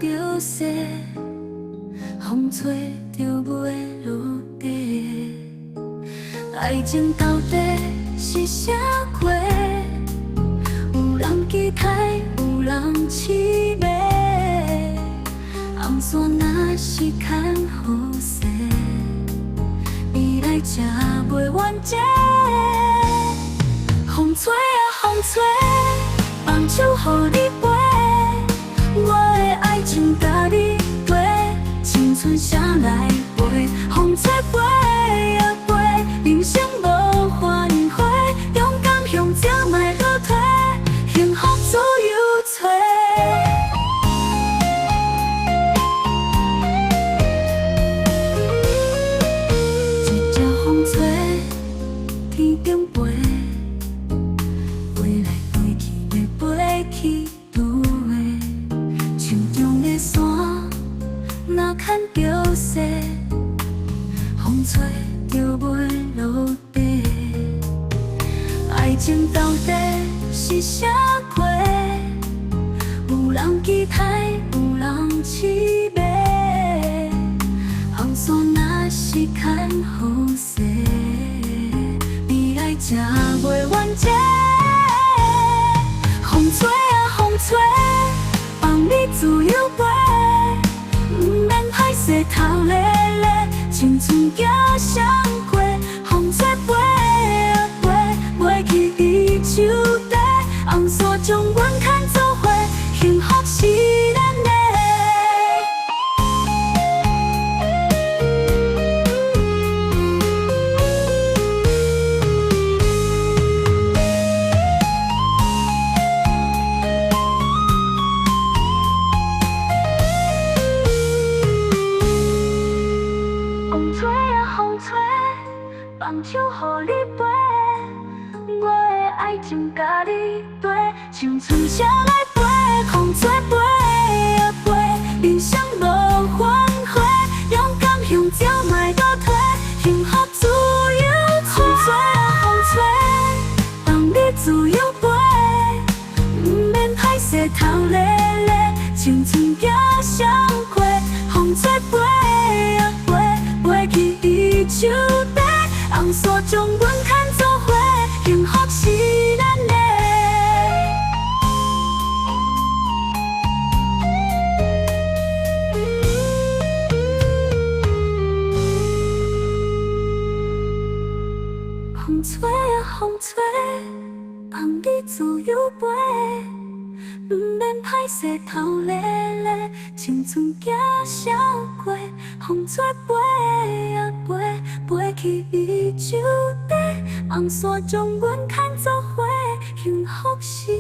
着雪，风吹着袂落地。爱情到底是啥货？有人期待，有人凄迷。红线若是牵好势，未来才袂完结。风吹啊风吹，放手予你飞。我的爱情甲你对，青春谁来陪？风吹飞啊飞，人生无反悔，勇敢向前迈落退，幸福自由找。一只风吹，天顶飞，飞来飞去要飞去拄的，手中的线若牵着雪，风吹着袂落地。爱情到底是啥货？有人期待，有人凄迷。红线若是牵好势，未来才袂完结。风吹啊风吹，放你自由飞，不免歹势头咧咧，青春行谁过？风吹飞啊飞，飞去伊手底，红线将阮牵做伙，幸福是咱的。风吹啊风吹，放手予你飞，我的爱情甲你对，青春谁来陪？风吹飞啊飞，人生无反悔，勇敢向前迈倒退，幸福自由找。风吹啊风吹，放你自由飞，不免歹势头咧咧，青春行谁过？风吹飞啊飞，飞去伊手底，红线将阮牵做伙，幸福是咱的。风吹啊风吹，放你自由飞，不免歹势头咧咧，青春行谁过？风吹飞啊飞，飞去伊手底，红线将阮牵做伙，幸福是。